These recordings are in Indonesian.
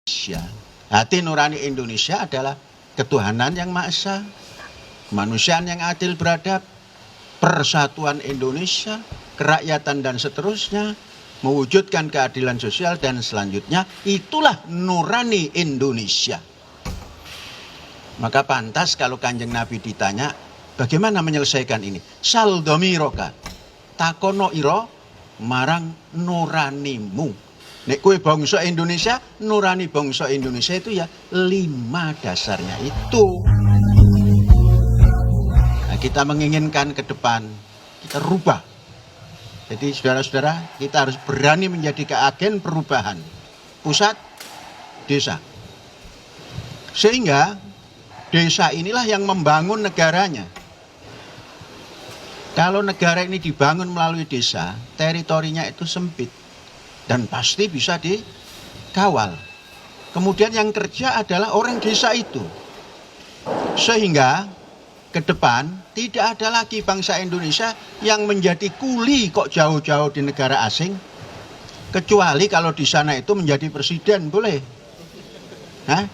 Indonesia. Hati nurani Indonesia adalah ketuhanan yang Maha Esa, kemanusiaan yang adil beradab, persatuan Indonesia, kerakyatan dan seterusnya, mewujudkan keadilan sosial dan selanjutnya. Itulah nurani Indonesia. Maka pantas kalau Kanjeng Nabi ditanya, bagaimana menyelesaikan ini? Saldomiroka, takono iro marang nuranimu. Nek kue bangsa Indonesia, nurani bangsa Indonesia itu ya 5 dasarnya itu. Nah, kita menginginkan ke depan, kita rubah. Jadi saudara-saudara, kita harus berani menjadi agen perubahan. Pusat, desa. Sehingga desa inilah yang membangun negaranya. Kalau negara ini dibangun melalui desa, teritorinya itu sempit. Dan pasti bisa dikawal. Kemudian yang kerja adalah orang desa itu. Sehingga ke depan tidak ada lagi bangsa Indonesia yang menjadi kuli kok jauh-jauh di negara asing. Kecuali kalau di sana itu menjadi presiden, boleh. Nah,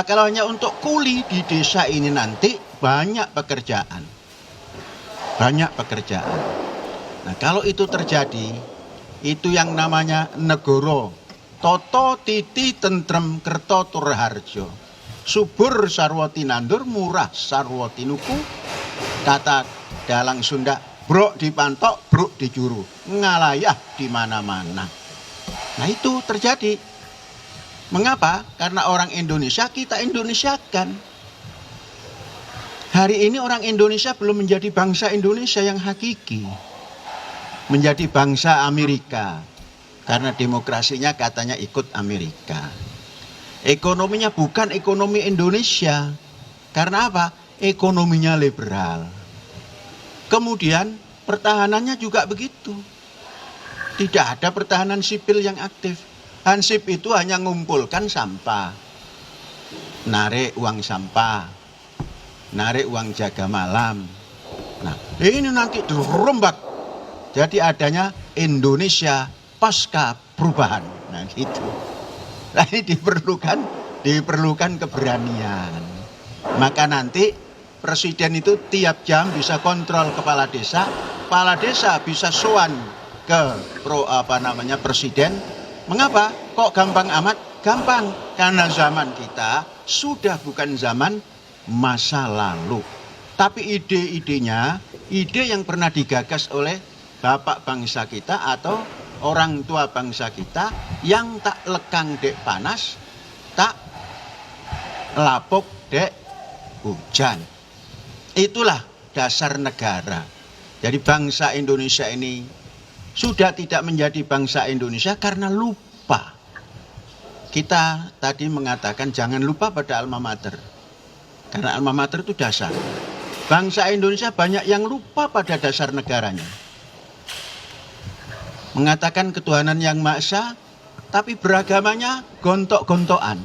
kalau hanya untuk kuli di desa ini nanti banyak pekerjaan. Banyak pekerjaan. Nah, kalau itu terjadi, itu yang namanya negoro. Toto titi tentrem kerto turharjo. Subur sarwati nandur, murah sarwati nuku. Kata dalang Sunda, brok dipantok, brok dijuru. Ngalayah di mana-mana. Nah itu terjadi. Mengapa? Karena orang Indonesia kita Indonesiakan. Hari ini orang Indonesia belum menjadi bangsa Indonesia yang hakiki. Menjadi bangsa Amerika. Karena demokrasinya katanya ikut Amerika. Ekonominya bukan ekonomi Indonesia. Karena apa? Ekonominya liberal. Kemudian pertahanannya juga begitu. Tidak ada pertahanan sipil yang aktif. Hansip itu hanya mengumpulkan sampah. Narik uang sampah. Narik uang jaga malam. Nah, ini nanti dirombak. Jadi adanya Indonesia pasca perubahan. Nah gitu. Nah ini diperlukan keberanian. Maka nanti presiden itu tiap jam bisa kontrol kepala desa. Kepala desa bisa sowan ke presiden. Mengapa? Kok gampang amat? Gampang. Karena zaman kita sudah bukan zaman masa lalu. Tapi ide-idenya, ide yang pernah digagas oleh bapak bangsa kita atau orang tua bangsa kita yang tak lekang dek panas, tak lapuk dek hujan. Itulah dasar negara. Jadi bangsa Indonesia ini sudah tidak menjadi bangsa Indonesia karena lupa. Kita tadi mengatakan jangan lupa pada alma mater. Karena alma mater itu dasar. Bangsa Indonesia banyak yang lupa pada dasar negaranya. Mengatakan ketuhanan yang Maha Esa, tapi beragamanya gontok-gontokan.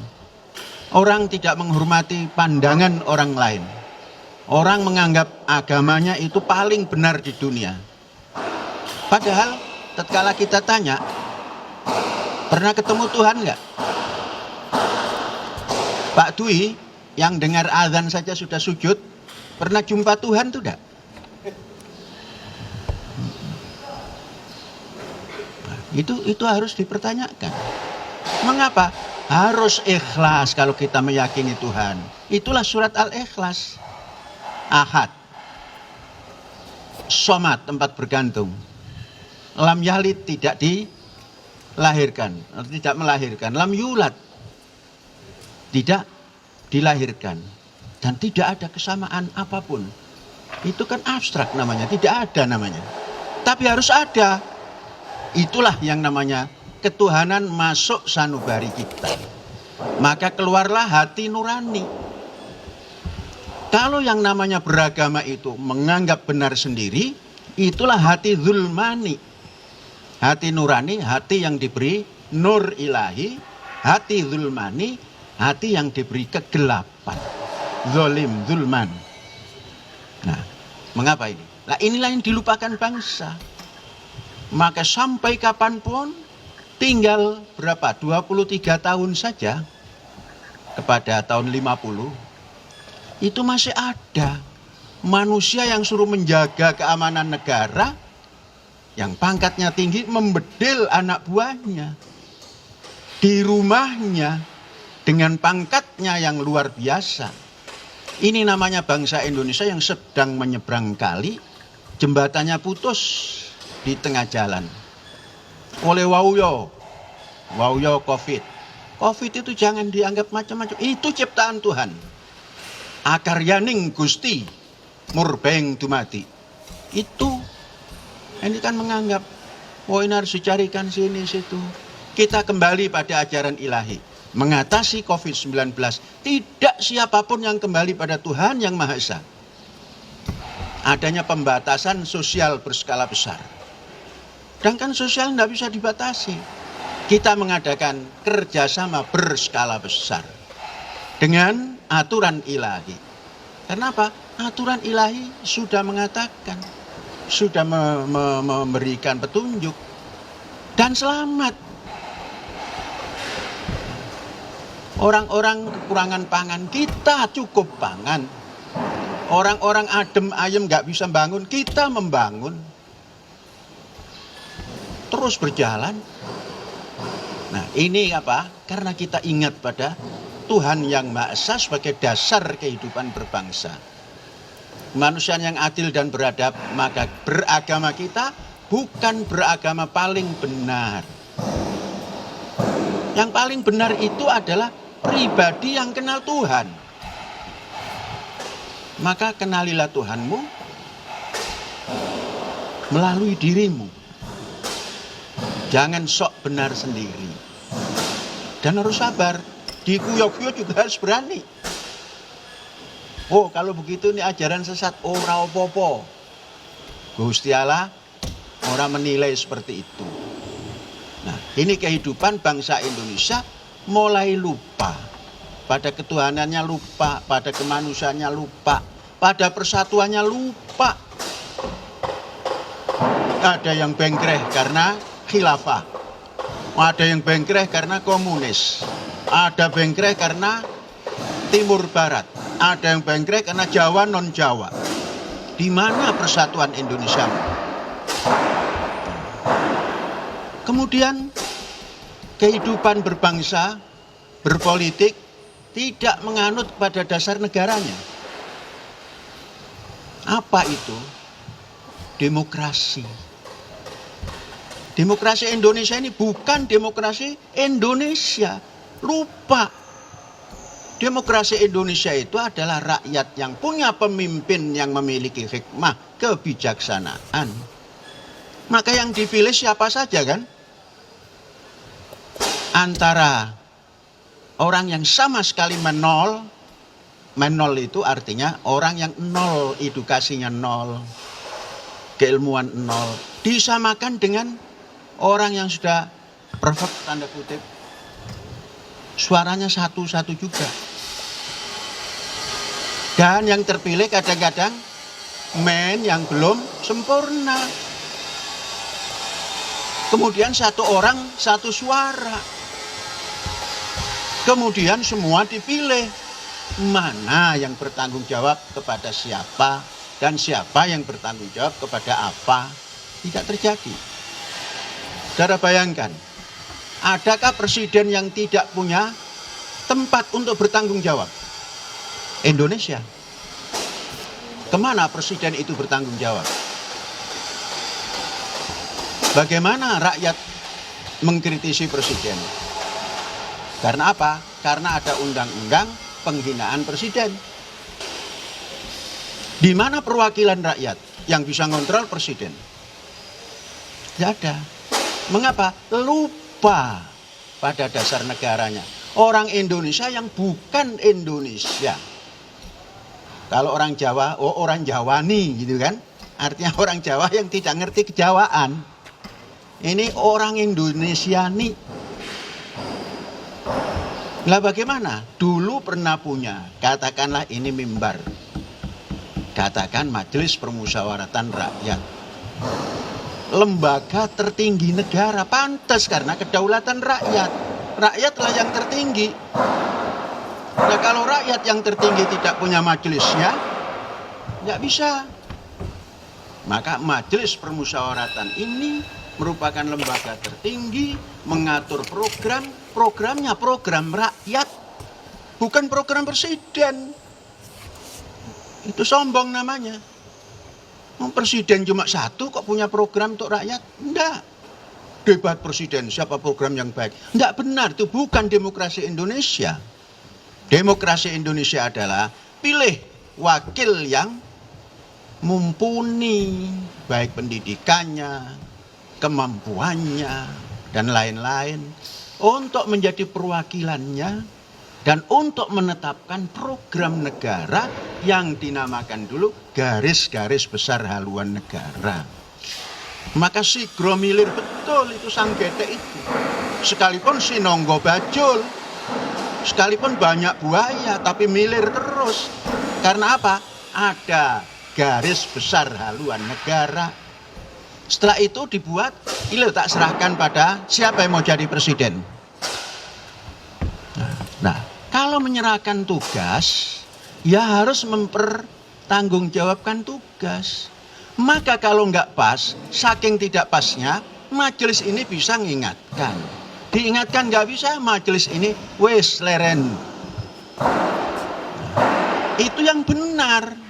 Orang tidak menghormati pandangan orang lain. Orang menganggap agamanya itu paling benar di dunia. Padahal tatkala kita tanya, pernah ketemu Tuhan nggak? Pak Dwi yang dengar azan saja sudah sujud, pernah jumpa Tuhan tuh enggak? Itu harus dipertanyakan. Mengapa? Harus ikhlas kalau kita meyakini Tuhan. Itulah surat Al-Ikhlas. Ahad. Somad, tempat bergantung. Lam yalid, tidak dilahirkan. Tidak melahirkan. Lam yulad, tidak dilahirkan. Dan tidak ada kesamaan apapun. Itu kan abstrak namanya. Tidak ada namanya. Tapi harus ada. Itulah yang namanya ketuhanan masuk sanubari kita. Maka keluarlah hati nurani. Kalau yang namanya beragama itu menganggap benar sendiri, itulah hati zulmani. Hati nurani, hati yang diberi nur ilahi. Hati zulmani, hati yang diberi kegelapan. Zolim, zulman. Nah, mengapa ini? Nah, inilah yang dilupakan bangsa. Maka sampai kapanpun tinggal berapa? 23 tahun saja kepada tahun 50, itu masih ada manusia yang suruh menjaga keamanan negara, yang pangkatnya tinggi membedil anak buahnya di rumahnya dengan pangkatnya yang luar biasa. Ini namanya bangsa Indonesia yang sedang menyeberang kali, jembatannya putus di tengah jalan oleh wauyo COVID. COVID itu jangan dianggap macam-macam, itu ciptaan Tuhan. Akaryaning Gusti murbeng dumati. Itu ini kan menganggap ini harus dicarikan sini situ. Kita kembali pada ajaran ilahi. Mengatasi COVID-19, tidak siapapun yang kembali pada Tuhan yang Maha Esa. Adanya pembatasan sosial berskala besar. Sedangkan sosial tidak bisa dibatasi. Kita mengadakan kerjasama berskala besar dengan aturan ilahi. Kenapa? Aturan ilahi sudah mengatakan, sudah memberikan petunjuk, dan selamat. Orang-orang kekurangan pangan, kita cukup pangan. Orang-orang adem ayem gak bisa bangun, kita membangun. Terus berjalan. Nah ini apa? Karena kita ingat pada Tuhan yang Maha Esa sebagai dasar kehidupan berbangsa. Manusia yang adil dan beradab, maka beragama kita bukan beragama paling benar. Yang paling benar itu adalah pribadi yang kenal Tuhan. Maka kenalilah Tuhanmu melalui dirimu. Jangan sok benar sendiri. Dan harus sabar. Dikuyok-kuyok juga harus berani. Oh kalau begitu ini ajaran sesat. Ora opo-opo. Gusti Allah orang menilai seperti itu. Nah ini kehidupan bangsa Indonesia mulai lupa. Pada ketuhanannya lupa. Pada kemanusiaannya lupa. Pada persatuannya lupa. Ada yang bengkreh karena khilafah. Ada yang bengkreh karena komunis. Ada bengkreh karena Timur Barat. Ada yang bengkreh karena Jawa non Jawa. Di mana persatuan Indonesia? Kemudian kehidupan berbangsa, berpolitik tidak menganut pada dasar negaranya. Apa itu? Demokrasi. Demokrasi Indonesia ini bukan demokrasi Indonesia. Lupa. Demokrasi Indonesia itu adalah rakyat yang punya pemimpin yang memiliki hikmah, kebijaksanaan. Maka yang dipilih siapa saja kan? Antara orang yang sama sekali menol itu artinya orang yang nol, edukasinya nol, keilmuan nol, disamakan dengan orang yang sudah perfect tanda kutip, suaranya satu-satu juga. Dan yang terpilih kadang-kadang men yang belum sempurna. Kemudian satu orang satu suara. Kemudian semua dipilih. Mana yang bertanggung jawab kepada siapa dan siapa yang bertanggung jawab kepada apa? Tidak terjadi. Saudara bayangkan, adakah presiden yang tidak punya tempat untuk bertanggung jawab? Indonesia. Kemana presiden itu bertanggung jawab? Bagaimana rakyat mengkritisi presiden? Karena apa? Karena ada undang-undang penghinaan presiden. Di mana perwakilan rakyat yang bisa ngontrol presiden? Tidak ada. Mengapa? Lupa pada dasar negaranya. Orang Indonesia yang bukan Indonesia. Kalau orang Jawa, orang Jawani gitu kan. Artinya orang Jawa yang tidak ngerti kejawaan. Ini orang Indonesia nih. Lah bagaimana? Dulu pernah punya, katakanlah ini mimbar. Katakan Majelis Permusyawaratan Rakyat. Lembaga tertinggi negara, pantas karena kedaulatan rakyat. Rakyatlah yang tertinggi. Nah, kalau rakyat yang tertinggi tidak punya majelisnya, nggak bisa. Maka majelis permusyawaratan ini merupakan lembaga tertinggi, mengatur programnya program rakyat, bukan program presiden. Itu sombong namanya. Presiden cuma satu kok punya program untuk rakyat? Enggak. Debat presiden, siapa program yang baik? Enggak benar, itu bukan demokrasi Indonesia. Demokrasi Indonesia adalah pilih wakil yang mumpuni, baik pendidikannya, kemampuannya, dan lain-lain, untuk menjadi perwakilannya dan untuk menetapkan program negara yang dinamakan dulu garis-garis besar haluan negara. Maka si gromilir betul itu sang gete itu. Sekalipun si nonggo bajul, sekalipun banyak buaya, tapi milir terus. Karena apa? Ada garis besar haluan negara. Setelah itu dibuat, ini tak serahkan pada siapa yang mau jadi presiden. Nah, kalau menyerahkan tugas, ya harus mempertanggungjawabkan tugas. Maka kalau nggak pas, saking tidak pasnya, majelis ini bisa mengingatkan. Diingatkan nggak bisa, majelis ini wes leren. Itu yang benar.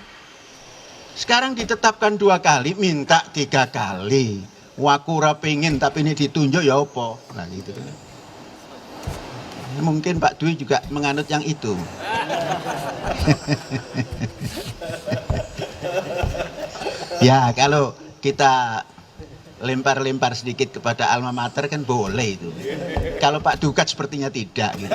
Sekarang ditetapkan 2 kali, minta 3 kali. Wakura pengen tapi ini ditunjuk ya apa? Nah gitu. Mungkin Pak Dwi juga menganut yang itu. Ya kalau kita lempar-lempar sedikit kepada alma mater kan boleh itu. Kalau Pak Dukat sepertinya tidak gitu.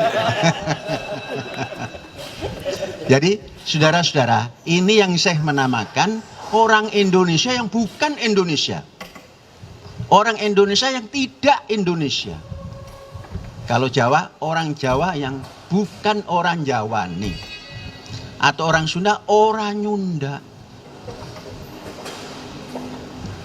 Jadi saudara-saudara, ini yang saya menamakan orang Indonesia yang bukan Indonesia. Orang Indonesia yang tidak Indonesia. Kalau Jawa, orang Jawa yang bukan orang Jawa nih. Atau orang Sunda, orang Nyunda.